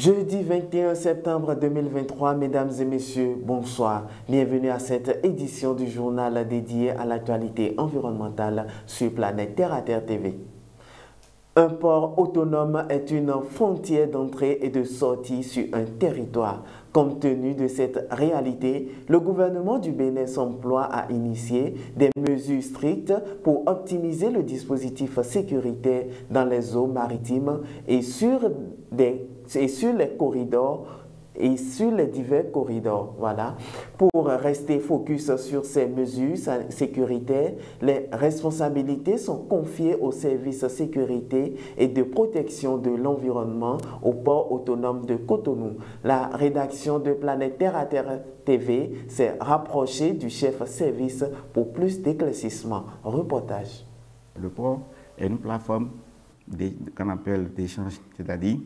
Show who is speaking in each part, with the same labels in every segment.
Speaker 1: Jeudi 21 septembre 2023, mesdames et messieurs, bonsoir. Bienvenue à cette édition du journal dédié à l'actualité environnementale sur Planète Terre à Terre TV. Un port autonome est une frontière d'entrée et de sortie sur un territoire. Compte tenu de cette réalité, le gouvernement du Bénin s'emploie à initier des mesures strictes pour optimiser le dispositif sécuritaire dans les eaux maritimes et sur les corridors et sur les divers corridors. Voilà. Pour rester focus sur ces mesures sécuritaires, les responsabilités sont confiées aux services sécurité et de protection de l'environnement au port autonome de Cotonou. La rédaction de Planète Terre à Terre TV s'est rapprochée du chef service pour plus d'éclaircissement. Reportage.
Speaker 2: Le port est une plateforme qu'on appelle d'échange, c'est-à-dire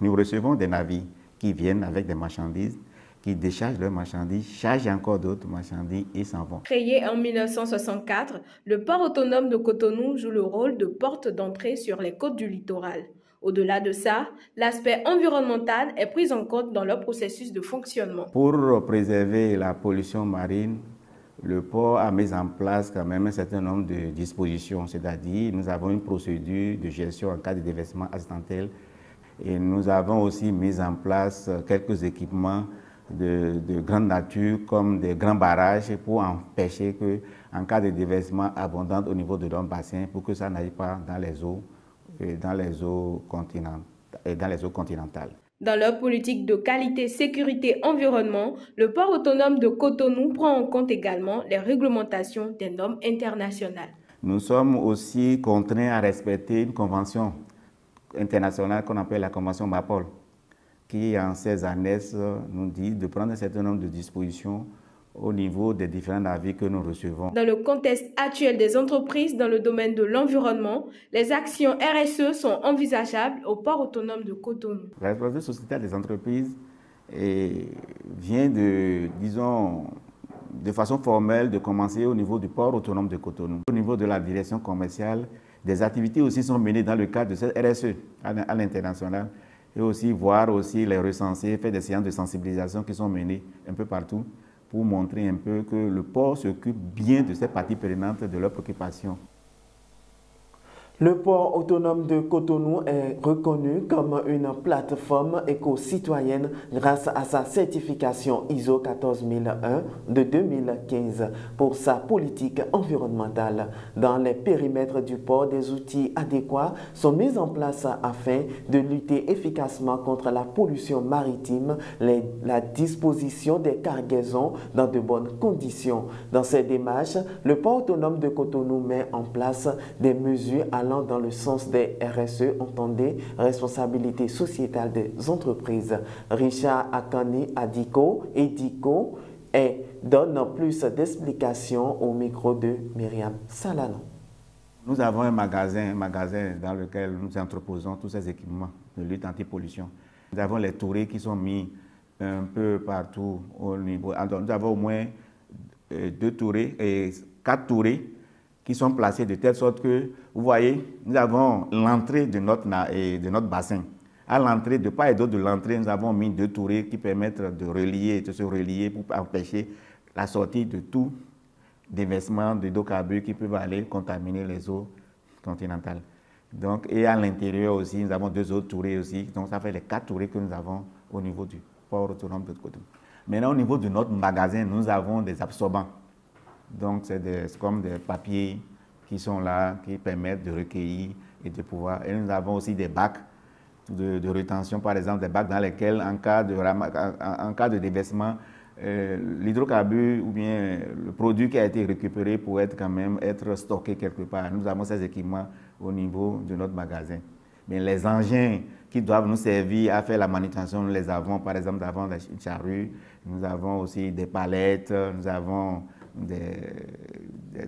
Speaker 2: nous recevons des navires qui viennent avec des marchandises, qui déchargent leurs marchandises, chargent encore d'autres marchandises et s'en vont.
Speaker 3: Créé en 1964, le port autonome de Cotonou joue le rôle de porte d'entrée sur les côtes du littoral. Au-delà de ça, l'aspect environnemental est pris en compte dans leur processus de fonctionnement.
Speaker 2: Pour préserver la pollution marine, le port a mis en place quand même un certain nombre de dispositions, c'est-à-dire nous avons une procédure de gestion en cas de déversement accidentel. Et nous avons aussi mis en place quelques équipements de grande nature comme des grands barrages pour empêcher que, en cas de déversement abondant au niveau de leur bassin, pour que ça n'aille pas dans les eaux continentales.
Speaker 3: Dans leur politique de qualité, sécurité, environnement, le port autonome de Cotonou prend en compte également les réglementations des normes internationales.
Speaker 2: Nous sommes aussi contraints à respecter une convention internationale qu'on appelle la Convention MAPOL, qui en ses annexes nous dit de prendre un certain nombre de dispositions au niveau des différents navires que nous recevons.
Speaker 3: Dans le contexte actuel des entreprises dans le domaine de l'environnement, les actions RSE sont envisageables au port autonome de Cotonou.
Speaker 2: La responsabilité sociétale des entreprises vient de façon formelle de commencer au niveau du port autonome de Cotonou. Au niveau de la direction commerciale, des activités aussi sont menées dans le cadre de cette RSE à l'international et aussi voir aussi les recenser, faire des séances de sensibilisation qui sont menées un peu partout pour montrer un peu que le port s'occupe bien de ces parties prenantes de leurs préoccupations.
Speaker 1: Le port autonome de Cotonou est reconnu comme une plateforme éco-citoyenne grâce à sa certification ISO 14001 de 2015 pour sa politique environnementale. Dans les périmètres du port, des outils adéquats sont mis en place afin de lutter efficacement contre la pollution maritime, la disposition des cargaisons dans de bonnes conditions. Dans ces démarches, le port autonome de Cotonou met en place des mesures allant dans le sens des RSE, entendez responsabilité sociétale des entreprises. Richard Akani Adiko donne plus d'explications au micro de Myriam Salano.
Speaker 2: Nous avons un magasin dans lequel nous entreposons tous ces équipements de lutte anti-pollution. Nous avons les tourées qui sont mis un peu partout au niveau. Nous avons au moins 2 tourées et 4 tourées qui sont placés de telle sorte que, vous voyez, nous avons l'entrée de notre bassin. À l'entrée, de part et d'autre de l'entrée, nous avons mis 2 tourées qui permettent de se relier pour empêcher la sortie de tout déversement d'hydrocarbures qui peuvent aller contaminer les eaux continentales. Donc, et à l'intérieur aussi, nous avons 2 autres tourées aussi. Donc, ça fait les 4 tourées que nous avons au niveau du port autonome de Cotonou. Maintenant, au niveau de notre magasin, nous avons des absorbants. Donc, c'est comme des papiers qui sont là, qui permettent de recueillir et de pouvoir. Et nous avons aussi des bacs de rétention, par exemple, des bacs dans lesquels, en cas de déversement, l'hydrocarbure ou bien le produit qui a été récupéré pourrait quand même être stocké quelque part. Nous avons ces équipements au niveau de notre magasin. Mais les engins qui doivent nous servir à faire la manutention, nous les avons. Par exemple, nous avons une charrue, nous avons aussi des palettes, nous avons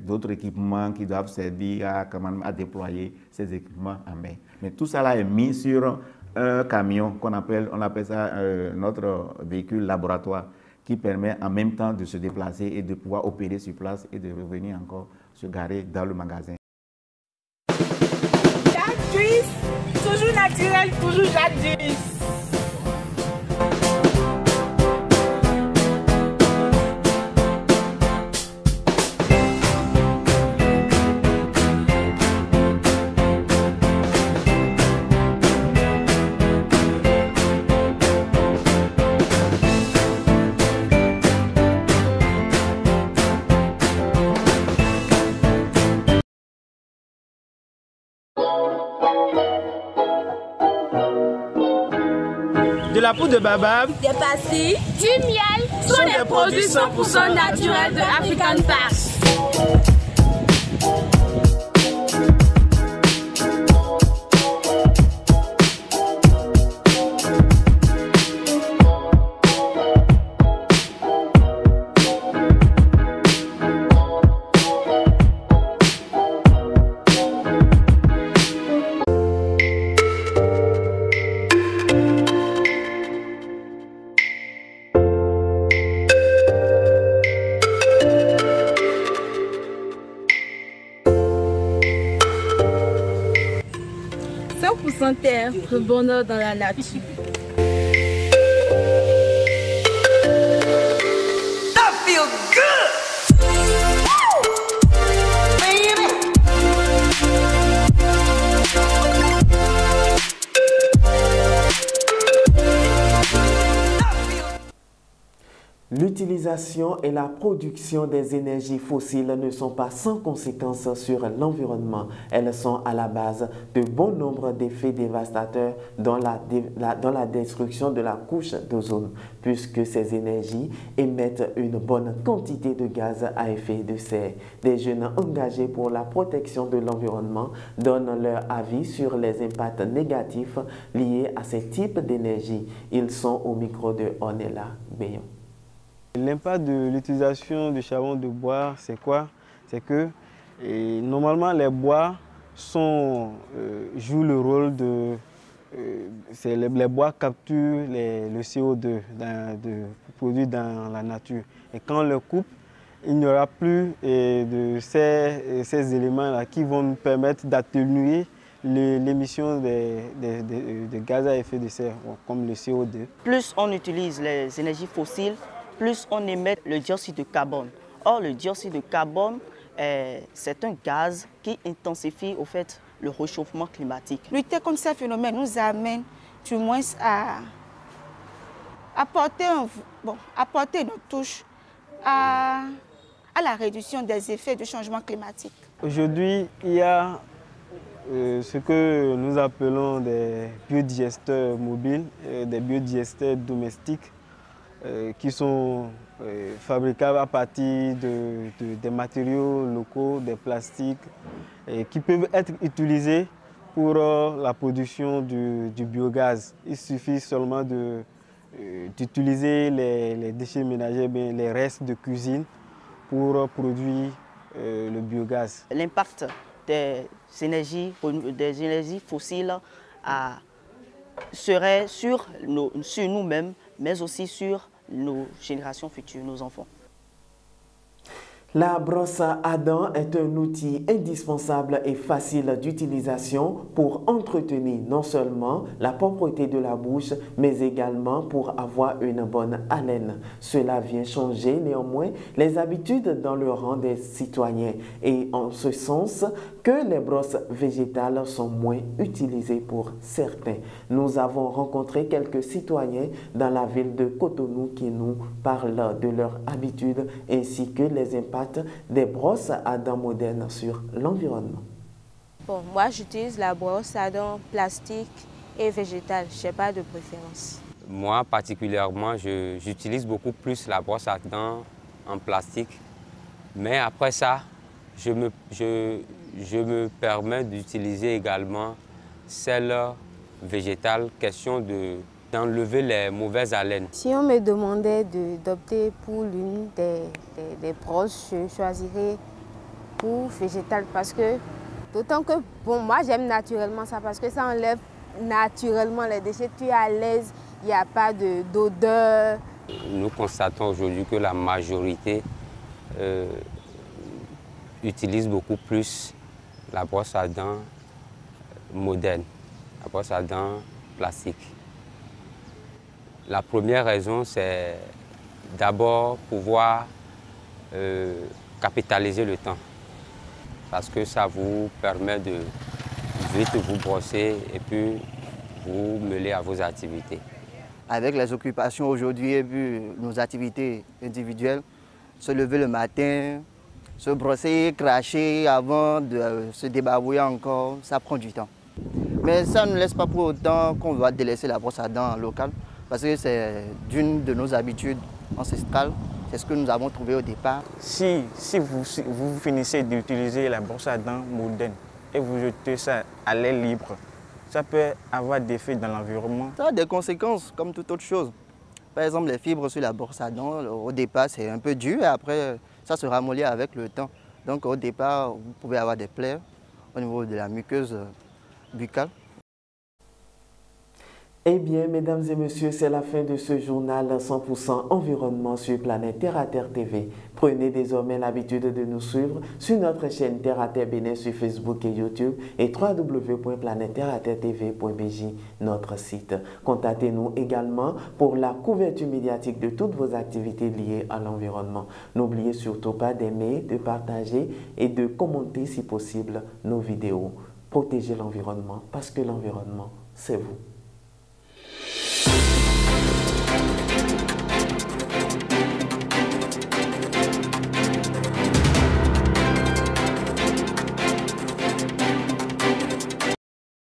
Speaker 2: d'autres équipements qui doivent servir à déployer ces équipements en main. Mais tout ça là est mis sur un camion on appelle ça notre véhicule laboratoire qui permet en même temps de se déplacer et de pouvoir opérer sur place et de revenir encore se garer dans le magasin.
Speaker 4: Jacques Juice, toujours naturel, toujours Jacques Juice. la poudre de baobab,
Speaker 5: des pastilles, du miel sont des produits 100% naturels de African Pass. Terre, le bonheur dans la nature.
Speaker 6: That feels good. Baby.
Speaker 1: L'utilisation et la production des énergies fossiles ne sont pas sans conséquences sur l'environnement. Elles sont à la base de bon nombre d'effets dévastateurs dans la destruction de la couche d'ozone, puisque ces énergies émettent une bonne quantité de gaz à effet de serre. Des jeunes engagés pour la protection de l'environnement donnent leur avis sur les impacts négatifs liés à ces types d'énergie. Ils sont au micro de Onela Bayon.
Speaker 7: L'impact de l'utilisation du charbon de bois, c'est quoi? C'est que normalement les bois jouent le rôle de... les bois capturent le CO2 produit dans la nature. Et quand on le coupe, il n'y aura plus de ces éléments-là qui vont nous permettre d'atténuer l'émission de gaz à effet de serre, comme le CO2.
Speaker 8: Plus on utilise les énergies fossiles, plus on émet le dioxyde de carbone. Or, le dioxyde de carbone, c'est un gaz qui intensifie au fait le réchauffement climatique.
Speaker 9: Lutter contre ces phénomènes nous amène du moins à apporter notre touche à la réduction des effets du changement climatique.
Speaker 7: Aujourd'hui, il y a ce que nous appelons des biodigesteurs mobiles, des biodigesteurs domestiques, qui sont fabricables à partir des matériaux locaux, des plastiques, qui peuvent être utilisés pour la production du biogaz. Il suffit seulement d'utiliser les déchets ménagers, les restes de cuisine pour produire le biogaz.
Speaker 8: L'impact des énergies fossiles serait sur nous-mêmes, mais aussi sur nos générations futures, nos enfants.
Speaker 1: La brosse à dents est un outil indispensable et facile d'utilisation pour entretenir non seulement la propreté de la bouche, mais également pour avoir une bonne haleine. Cela vient changer néanmoins les habitudes dans le rang des citoyens et en ce sens que les brosses végétales sont moins utilisées pour certains. Nous avons rencontré quelques citoyens dans la ville de Cotonou qui nous parlent de leurs habitudes ainsi que les impacts des brosses à dents modernes sur l'environnement.
Speaker 10: Bon, moi j'utilise la brosse à dents plastique et végétale, je n'ai pas de préférence.
Speaker 11: Moi particulièrement, j'utilise beaucoup plus la brosse à dents en plastique, mais après ça, je me permets d'utiliser également celle végétale, question d'enlever les mauvaises haleines.
Speaker 10: Si on me demandait d'opter pour l'une des brosses, je choisirais pour végétal parce que, d'autant que, bon, moi j'aime naturellement ça parce que ça enlève naturellement les déchets, tu es à l'aise, il n'y a pas d'odeur.
Speaker 11: Nous constatons aujourd'hui que la majorité utilise beaucoup plus la brosse à dents moderne, la brosse à dents plastique. La première raison, c'est d'abord pouvoir capitaliser le temps, parce que ça vous permet de vite vous brosser et puis vous mêler à vos activités.
Speaker 12: Avec les occupations aujourd'hui et puis nos activités individuelles, se lever le matin, se brosser, cracher avant de se débarbouiller encore, ça prend du temps. Mais ça ne laisse pas pour autant qu'on va délaisser la brosse à dents locale. parce que c'est d'une de nos habitudes ancestrales. C'est ce que nous avons trouvé au départ.
Speaker 7: Si vous finissez d'utiliser la brosse à dents moderne et vous jetez ça à l'air libre, ça peut avoir des effets dans l'environnement.
Speaker 12: Ça a des conséquences comme toute autre chose. Par exemple, les fibres sur la brosse à dents, au départ, c'est un peu dur et après, ça se ramollit avec le temps. Donc au départ, vous pouvez avoir des plaies au niveau de la muqueuse buccale.
Speaker 1: Eh bien, mesdames et messieurs, c'est la fin de ce journal 100% environnement sur Planète Terre à Terre TV. Prenez désormais l'habitude de nous suivre sur notre chaîne Terre à Terre Bénin sur Facebook et YouTube et www.planetterratv.bj, notre site. Contactez-nous également pour la couverture médiatique de toutes vos activités liées à l'environnement. N'oubliez surtout pas d'aimer, de partager et de commenter si possible nos vidéos. Protégez l'environnement parce que l'environnement, c'est vous.